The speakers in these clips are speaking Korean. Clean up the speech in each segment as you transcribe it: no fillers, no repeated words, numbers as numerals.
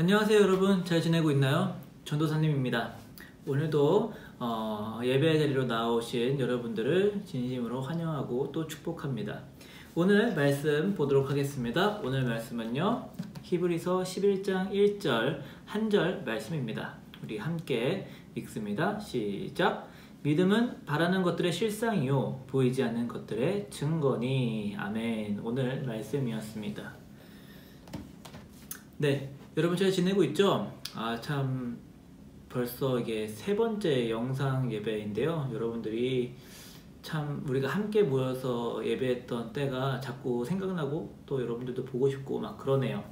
안녕하세요 여러분, 잘 지내고 있나요? 전도사님입니다. 오늘도 예배 자리로 나오신 여러분들을 진심으로 환영하고 또 축복합니다. 오늘 말씀 보도록 하겠습니다. 오늘 말씀은요, 히브리서 11장 1절 한 절 말씀입니다. 우리 함께 읽습니다. 시작! 믿음은 바라는 것들의 실상이요 보이지 않는 것들의 증거니. 아멘. 오늘 말씀이었습니다. 네, 여러분 잘 지내고 있죠? 참 벌써 이게 세 번째 영상 예배인데요. 여러분들이 참 우리가 함께 모여서 예배했던 때가 자꾸 생각나고 또 여러분들도 보고 싶고 막 그러네요.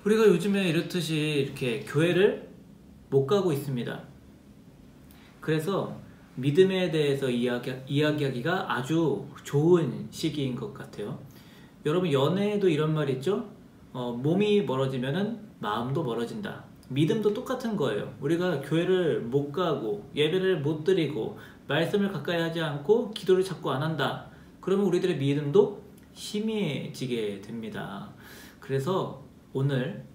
우리가 요즘에 이렇듯이 이렇게 교회를 못 가고 있습니다. 그래서 믿음에 대해서 이야기하기가 아주 좋은 시기인 것 같아요. 여러분, 연애에도 이런 말 있죠? 몸이 멀어지면은 마음도 멀어진다. 믿음도 똑같은 거예요. 우리가 교회를 못 가고 예배를 못 드리고 말씀을 가까이 하지 않고 기도를 자꾸 안 한다. 그러면 우리들의 믿음도 희미해지게 됩니다. 그래서 오늘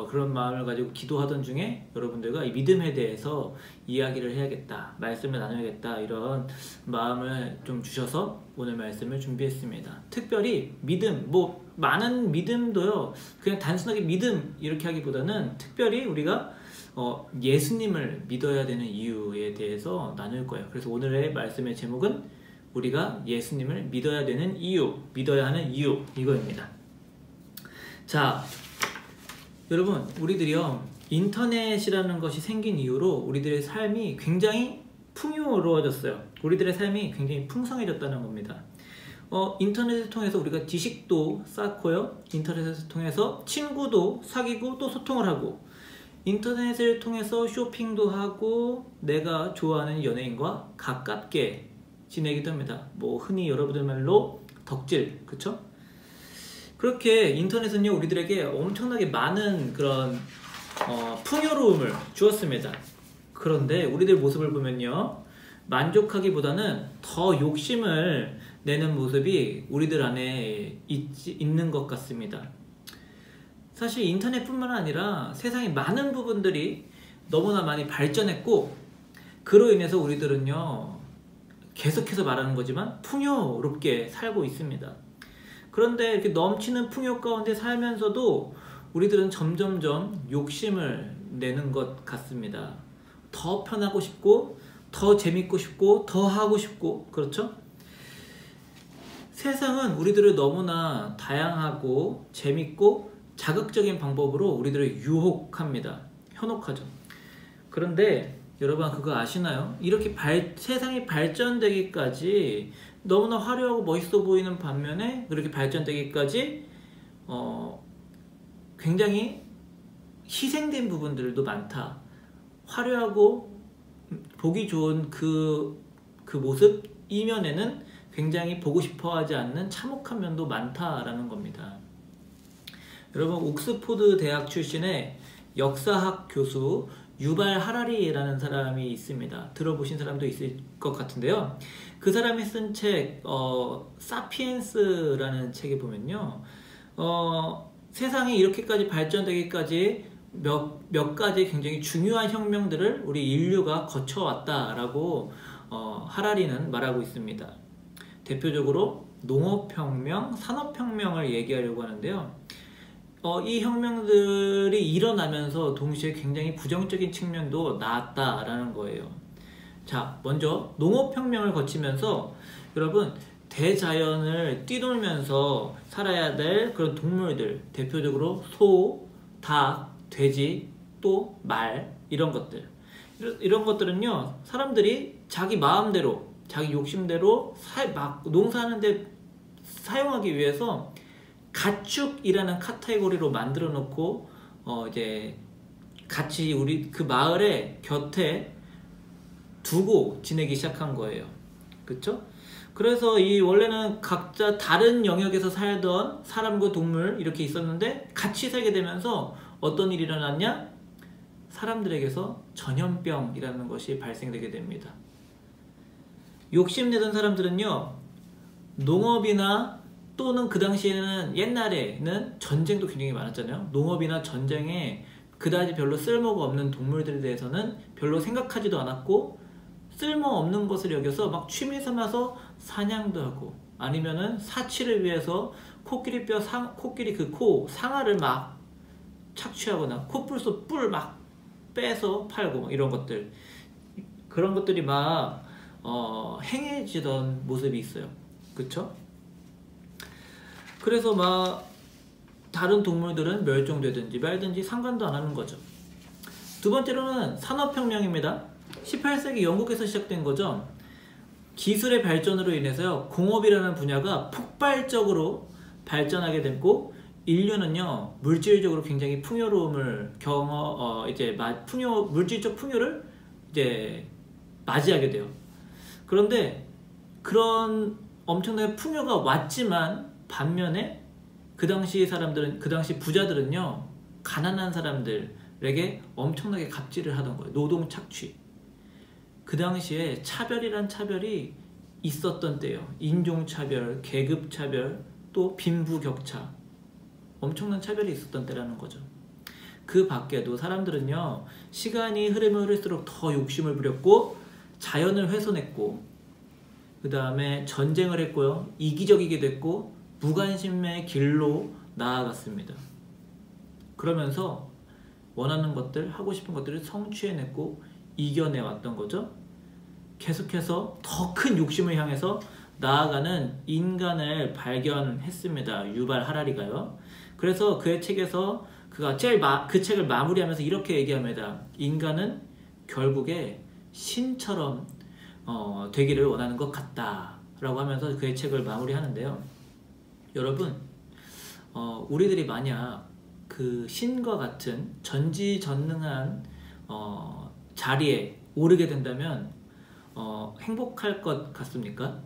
그런 마음을 가지고 기도하던 중에 여러분들과 이 믿음에 대해서 이야기를 해야겠다, 말씀을 나눠야겠다, 이런 마음을 좀 주셔서 오늘 말씀을 준비했습니다. 특별히 믿음, 많은 믿음도요, 그냥 단순하게 믿음 이렇게 하기보다는 특별히 우리가 예수님을 믿어야 되는 이유에 대해서 나눌 거예요. 그래서 오늘의 말씀의 제목은 우리가 예수님을 믿어야 되는 이유, 믿어야 하는 이유, 이거입니다. 자, 여러분, 우리들이요, 인터넷이라는 것이 생긴 이후로 우리들의 삶이 굉장히 풍요로워졌어요. 우리들의 삶이 굉장히 풍성해졌다는 겁니다. 인터넷을 통해서 우리가 지식도 쌓고요, 인터넷을 통해서 친구도 사귀고 또 소통을 하고, 인터넷을 통해서 쇼핑도 하고 내가 좋아하는 연예인과 가깝게 지내기도 합니다. 흔히 여러분들 말로 덕질, 그쵸? 그렇게 인터넷은요, 우리들에게 엄청나게 많은 그런 풍요로움을 주었습니다. 그런데 우리들 모습을 보면요, 만족하기보다는 더 욕심을 내는 모습이 우리들 안에 있는 것 같습니다. 사실 인터넷뿐만 아니라 세상의 많은 부분들이 너무나 많이 발전했고, 그로 인해서 우리들은요, 계속해서 말하는 거지만 풍요롭게 살고 있습니다. 그런데 이렇게 넘치는 풍요 가운데 살면서도 우리들은 점점점 욕심을 내는 것 같습니다. 더 편하고 싶고, 더 재밌고 싶고, 더 하고 싶고, 그렇죠? 세상은 우리들을 너무나 다양하고 재밌고 자극적인 방법으로 우리들을 유혹합니다. 현혹하죠. 그런데 여러분, 그거 아시나요? 이렇게 세상이 발전되기까지 너무나 화려하고 멋있어 보이는 반면에 그렇게 발전되기까지 굉장히 희생된 부분들도 많다. 화려하고 보기 좋은 그 모습 이면에는 굉장히 보고 싶어 하지 않는 참혹한 면도 많다라는 겁니다. 여러분, 옥스포드 대학 출신의 역사학 교수 유발 하라리라는 사람이 있습니다. 들어보신 사람도 있을 것 같은데요. 그 사람이 쓴 책, 사피엔스라는 책에 보면요, 세상이 이렇게까지 발전되기까지 몇 가지 굉장히 중요한 혁명들을 우리 인류가 거쳐왔다라고 하라리는 말하고 있습니다. 대표적으로 농업혁명, 산업혁명을 얘기하려고 하는데요. 이 혁명들이 일어나면서 동시에 굉장히 부정적인 측면도 나왔다라는 거예요. 자, 먼저 농업혁명을 거치면서 여러분, 대자연을 뛰놀면서 살아야 될 그런 동물들, 대표적으로 소, 닭, 돼지, 또 말, 이런 것들은요, 사람들이 자기 마음대로, 자기 욕심대로 막 농사하는데 사용하기 위해서 가축이라는 카테고리로 만들어 놓고 이제 같이 우리 그 마을의 곁에 두고 지내기 시작한 거예요. 그쵸? 그래서 원래는 각자 다른 영역에서 살던 사람과 동물 이렇게 있었는데 같이 살게 되면서 어떤 일이 일어났냐? 사람들에게서 전염병이라는 것이 발생되게 됩니다. 욕심내던 사람들은요, 농업이나 또는 그 당시에는 옛날에는 전쟁도 굉장히 많았잖아요. 농업이나 전쟁에 그다지 별로 쓸모가 없는 동물들에 대해서는 별로 생각하지도 않았고 쓸모없는 것을 여겨서 막 취미 삼아서 사냥도 하고 아니면은 사치를 위해서 코끼리 그 코 상아를 막 착취하거나 코뿔소 뿔 막 빼서 팔고 막 이런 것들 그런 것들이 막 행해지던 모습이 있어요. 그쵸? 그래서 막 다른 동물들은 멸종되든지 말든지 상관도 안 하는 거죠. 두 번째로는 산업혁명입니다. 18세기 영국에서 시작된 거죠. 기술의 발전으로 인해서요, 공업이라는 분야가 폭발적으로 발전하게 됐고, 인류는요, 물질적으로 굉장히 풍요로움을 물질적 풍요를 이제 맞이하게 돼요. 그런데 그런 엄청나게 풍요가 왔지만 반면에 그 당시 부자들은요, 가난한 사람들에게 엄청나게 갑질을 하던 거예요. 노동 착취. 그 당시에 차별이란 차별이 있었던 때예요. 인종차별, 계급차별, 또 빈부격차. 엄청난 차별이 있었던 때라는 거죠. 그 밖에도 사람들은요, 시간이 흐르면 흐를수록 더 욕심을 부렸고, 자연을 훼손했고, 그 다음에 전쟁을 했고요, 이기적이게 됐고, 무관심의 길로 나아갔습니다. 그러면서 원하는 것들, 하고 싶은 것들을 성취해냈고 이겨내왔던 거죠. 계속해서 더 큰 욕심을 향해서 나아가는 인간을 발견했습니다. 유발 하라리가요. 그래서 그의 책에서 그가 그 책을 마무리하면서 이렇게 얘기합니다. 인간은 결국에 신처럼 되기를 원하는 것 같다 라고 하면서 그의 책을 마무리하는데요. 여러분, 우리들이 만약 그 신과 같은 전지전능한 자리에 오르게 된다면 행복할 것 같습니까?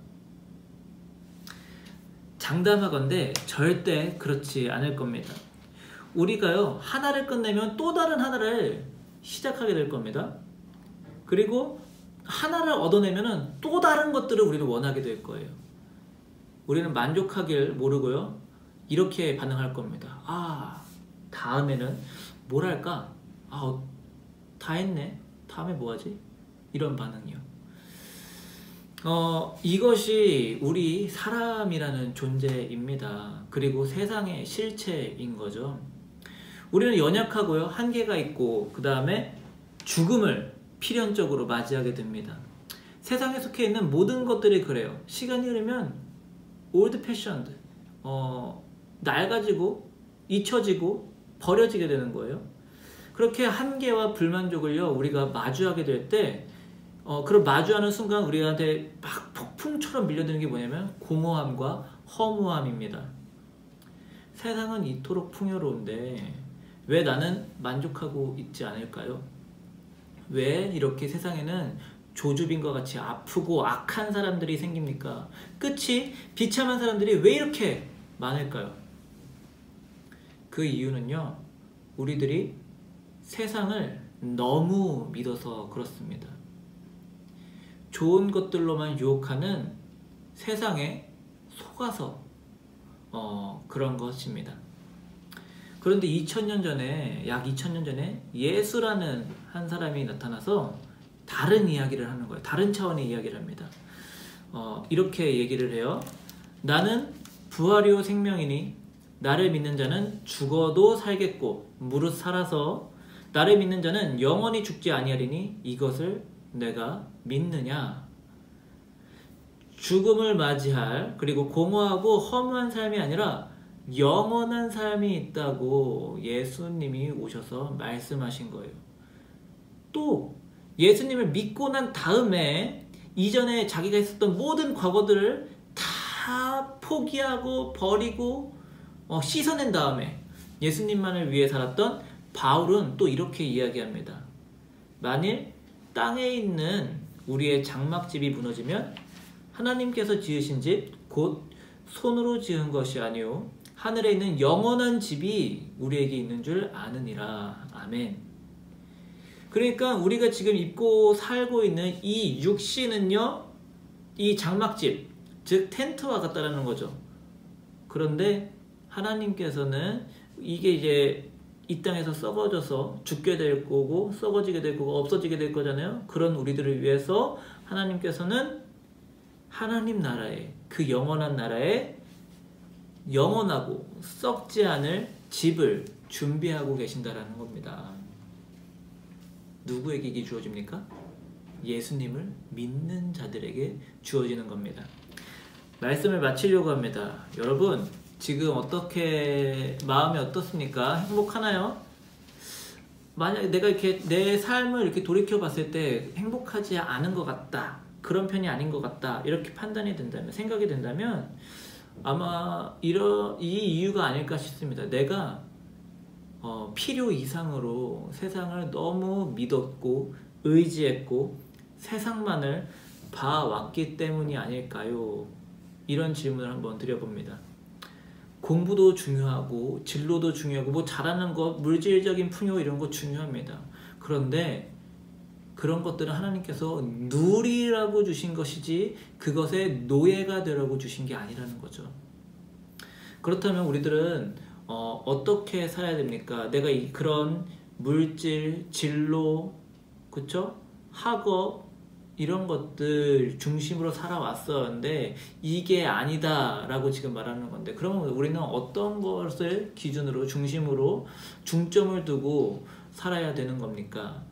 장담하건대 절대 그렇지 않을 겁니다. 우리가요, 하나를 끝내면 또 다른 하나를 시작하게 될 겁니다. 그리고 하나를 얻어내면 또 다른 것들을 우리는 원하게 될 거예요. 우리는 만족하길 모르고요, 이렇게 반응할 겁니다. 다음에는 뭘 할까? 다 했네. 다음에 뭐 하지? 이런 반응이요. 이것이 우리 사람이라는 존재입니다. 그리고 세상의 실체인 거죠. 우리는 연약하고요, 한계가 있고, 그 다음에 죽음을 필연적으로 맞이하게 됩니다. 세상에 속해 있는 모든 것들이 그래요. 시간이 흐르면 old fashioned, 낡아지고 잊혀지고 버려지게 되는 거예요. 그렇게 한계와 불만족을요, 우리가 마주하게 될 때, 그런 마주하는 순간 우리한테 막 폭풍처럼 밀려드는 게 뭐냐면 공허함과 허무함입니다. 세상은 이토록 풍요로운데 왜 나는 만족하고 있지 않을까요? 왜 이렇게 세상에는 조주빈과 같이 아프고 악한 사람들이 생깁니까? 끝이 비참한 사람들이 왜 이렇게 많을까요? 그 이유는요, 우리들이 세상을 너무 믿어서 그렇습니다. 좋은 것들로만 유혹하는 세상에 속아서 그런 것입니다. 그런데 2000년 전에, 약 2000년 전에 예수라는 한 사람이 나타나서 다른 이야기를 하는 거예요. 다른 차원의 이야기를 합니다. 이렇게 얘기를 해요. 나는 부활이요 생명이니 나를 믿는 자는 죽어도 살겠고 무릇 살아서 나를 믿는 자는 영원히 죽지 아니하리니 이것을 내가 믿느냐. 죽음을 맞이할, 그리고 공허하고 허무한 삶이 아니라 영원한 삶이 있다고 예수님이 오셔서 말씀하신 거예요. 또 예수님을 믿고 난 다음에 이전에 자기가 했었던 모든 과거들을 다 포기하고 버리고 씻어낸 다음에 예수님만을 위해 살았던 바울은 또 이렇게 이야기합니다. 만일 땅에 있는 우리의 장막집이 무너지면 하나님께서 지으신 집 곧 손으로 지은 것이 아니요 하늘에 있는 영원한 집이 우리에게 있는 줄 아느니라. 아멘. 그러니까 우리가 지금 입고 살고 있는 이 육신은요, 이 장막집, 즉 텐트와 같다라는 거죠. 그런데 하나님께서는 이게 이제 이 땅에서 썩어져서 죽게 될 거고 썩어지게 될 거고 없어지게 될 거잖아요. 그런 우리들을 위해서 하나님께서는 하나님 나라에, 그 영원한 나라에 영원하고 썩지 않을 집을 준비하고 계신다라는 겁니다. 누구에게 이게 주어집니까? 예수님을 믿는 자들에게 주어지는 겁니다. 말씀을 마치려고 합니다. 여러분, 지금 어떻게 마음이 어떻습니까? 행복하나요? 만약에 내가 이렇게 내 삶을 이렇게 돌이켜 봤을 때 행복하지 않은 것 같다, 그런 편이 아닌 것 같다, 이렇게 판단이 된다면, 생각이 된다면 아마 이 이유가 아닐까 싶습니다. 내가 필요 이상으로 세상을 너무 믿었고 의지했고 세상만을 봐왔기 때문이 아닐까요? 이런 질문을 한번 드려봅니다. 공부도 중요하고 진로도 중요하고 뭐 잘하는 것, 물질적인 풍요 이런 거 중요합니다. 그런데 그런 것들은 하나님께서 누리라고 주신 것이지 그것의 노예가 되라고 주신 게 아니라는 거죠. 그렇다면 우리들은 어떻게 살아야 됩니까? 내가 그런 물질, 진로, 그쵸? 학업 이런 것들 중심으로 살아왔었는데 이게 아니다 라고 지금 말하는 건데, 그러면 우리는 어떤 것을 기준으로 중심으로 중점을 두고 살아야 되는 겁니까?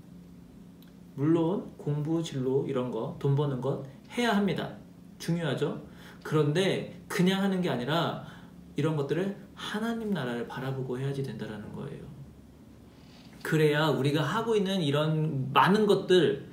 물론 공부, 진로 이런 거, 돈 버는 것 해야 합니다. 중요하죠. 그런데 그냥 하는 게 아니라 이런 것들을 하나님 나라를 바라보고 해야지 된다는 거예요. 그래야 우리가 하고 있는 이런 많은 것들,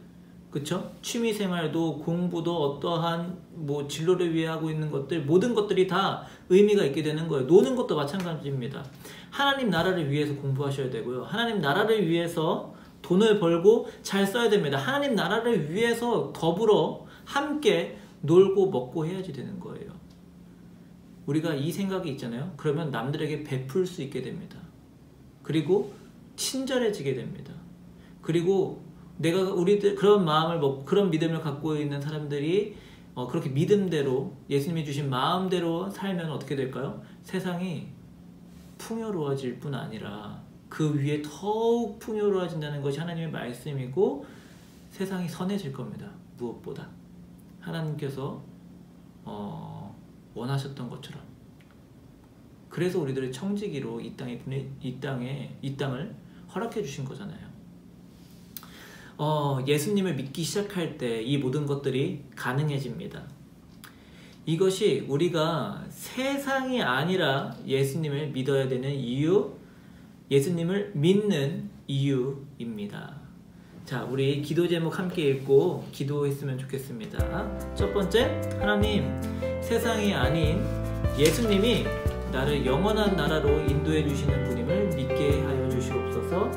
그쵸? 취미생활도 공부도 어떠한 뭐 진로를 위해 하고 있는 것들, 모든 것들이 다 의미가 있게 되는 거예요. 노는 것도 마찬가지입니다. 하나님 나라를 위해서 공부하셔야 되고요. 하나님 나라를 위해서 돈을 벌고 잘 써야 됩니다. 하나님 나라를 위해서 더불어 함께 놀고 먹고 해야지 되는 거예요. 우리가 이 생각이 있잖아요. 그러면 남들에게 베풀 수 있게 됩니다. 그리고 친절해지게 됩니다. 그리고 내가 우리들 그런 마음을 먹고 그런 믿음을 갖고 있는 사람들이 그렇게 믿음대로 예수님이 주신 마음대로 살면 어떻게 될까요? 세상이 풍요로워질 뿐 아니라 그 위에 더욱 풍요로워진다는 것이 하나님의 말씀이고 세상이 선해질 겁니다. 무엇보다 하나님께서 원하셨던 것처럼. 그래서 우리들의 청지기로 이 땅을 허락해 주신 거잖아요. 예수님을 믿기 시작할 때 이 모든 것들이 가능해집니다. 이것이 우리가 세상이 아니라 예수님을 믿어야 되는 이유, 예수님을 믿는 이유입니다. 자, 우리 기도 제목 함께 읽고 기도했으면 좋겠습니다. 첫 번째, 하나님, 세상이 아닌 예수님이 나를 영원한 나라로 인도해 주시는 분임을 믿게 하여 주시옵소서.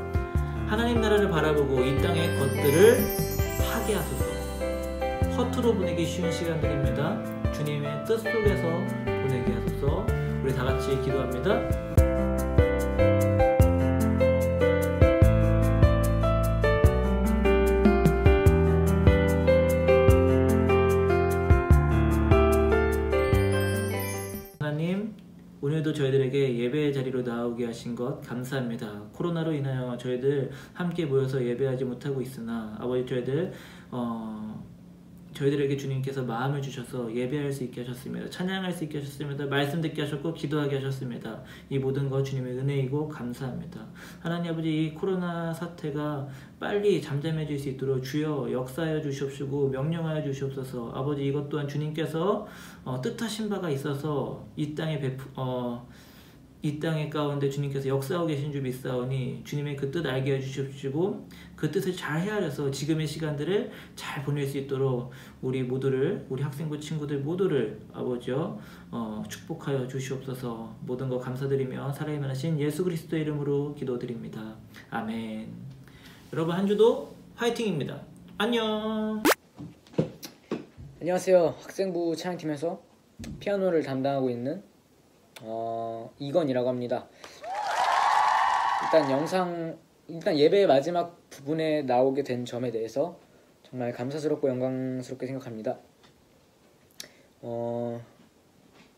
하나님 나라를 바라보고 이 땅의 것들을 하게 하소서. 허투루 보내기 쉬운 시간들입니다. 주님의 뜻 속에서 보내게 하소서. 우리 다 같이 기도합니다. 하나님, 오늘도 저희들에게 예배의 자리로 나오게 하신 것 감사합니다. 코로나로 인하여 저희들 함께 모여서 예배하지 못하고 있으나 아버지, 저희들에게 주님께서 마음을 주셔서 예배할 수 있게 하셨습니다. 찬양할 수 있게 하셨습니다. 말씀 듣게 하셨고 기도하게 하셨습니다. 이 모든 것 주님의 은혜이고 감사합니다. 하나님 아버지, 이 코로나 사태가 빨리 잠잠해질 수 있도록 주여 역사하여 주시옵시고 명령하여 주시옵소서. 아버지, 이것 또한 주님께서 뜻하신 바가 있어서 이 땅의 가운데 주님께서 역사하고 계신 줄 믿사오니 주님의 그 뜻 알게 해주시옵시고 그 뜻을 잘 헤아려서 지금의 시간들을 잘 보낼 수 있도록 우리 모두를, 우리 학생부 친구들 모두를 아버지여 축복하여 주시옵소서. 모든 것 감사드리며 살아있는 하신 예수 그리스도의 이름으로 기도드립니다. 아멘. 여러분, 한 주도 화이팅입니다. 안녕. 안녕하세요. 학생부 찬양팀에서 피아노를 담당하고 있는 이건이라고 합니다. 일단 예배의 마지막 부분에 나오게 된 점에 대해서 정말 감사스럽고 영광스럽게 생각합니다.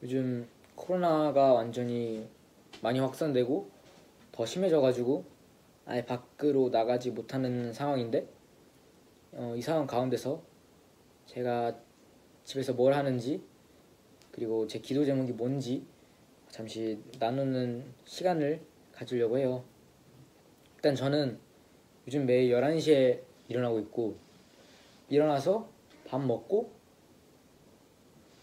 요즘 코로나가 완전히 많이 확산되고 더 심해져가지고 아예 밖으로 나가지 못하는 상황인데 이 상황 가운데서 제가 집에서 뭘 하는지 그리고 제 기도 제목이 뭔지 잠시 나누는 시간을 가지려고 해요. 일단 저는 요즘 매일 11시에 일어나고 있고 일어나서 밥 먹고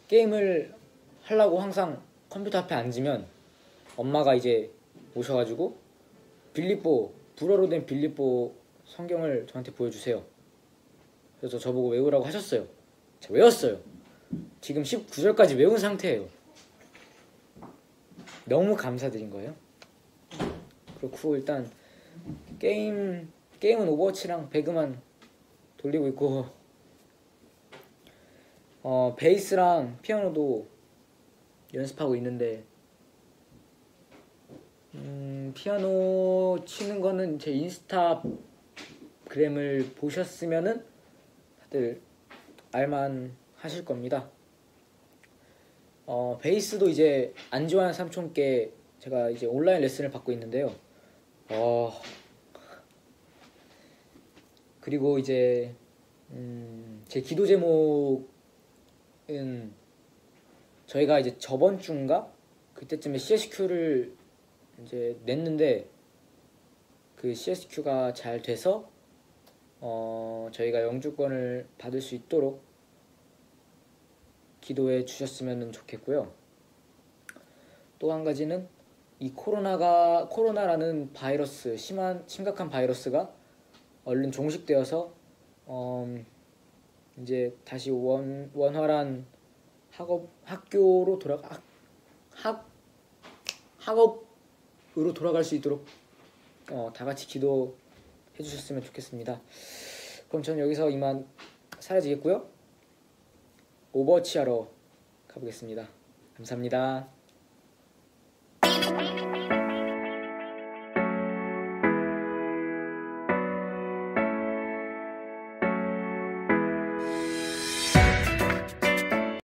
게임을 하려고 항상 컴퓨터 앞에 앉으면 엄마가 이제 오셔가지고 불어로 된 빌립보 성경을 저한테 보여주세요. 그래서 저보고 외우라고 하셨어요. 제가 외웠어요. 지금 19절까지 외운 상태예요. 너무 감사드린 거예요. 그렇고 일단 게임은 오버워치랑 배그만 돌리고 있고 베이스랑 피아노도 연습하고 있는데 피아노 치는 거는 제 인스타그램을 보셨으면은 다들 알만 하실 겁니다. 베이스도 이제 안좋아하는 삼촌께 제가 이제 온라인 레슨을 받고 있는데요. 그리고 이제 제 기도 제목은 저희가 이제 저번 주인가 그때쯤에 CSQ를 이제 냈는데 그 CSQ가 잘 돼서 저희가 영주권을 받을 수 있도록 기도해 주셨으면 좋겠고요. 또 한 가지는 이 코로나라는 바이러스, 심각한 바이러스가 얼른 종식되어서 이제 다시 원활한 학업으로 돌아갈 수 있도록 다 같이 기도해 주셨으면 좋겠습니다. 그럼 저는 여기서 이만 사라지겠고요. 오버워치 하러 가보겠습니다. 감사합니다.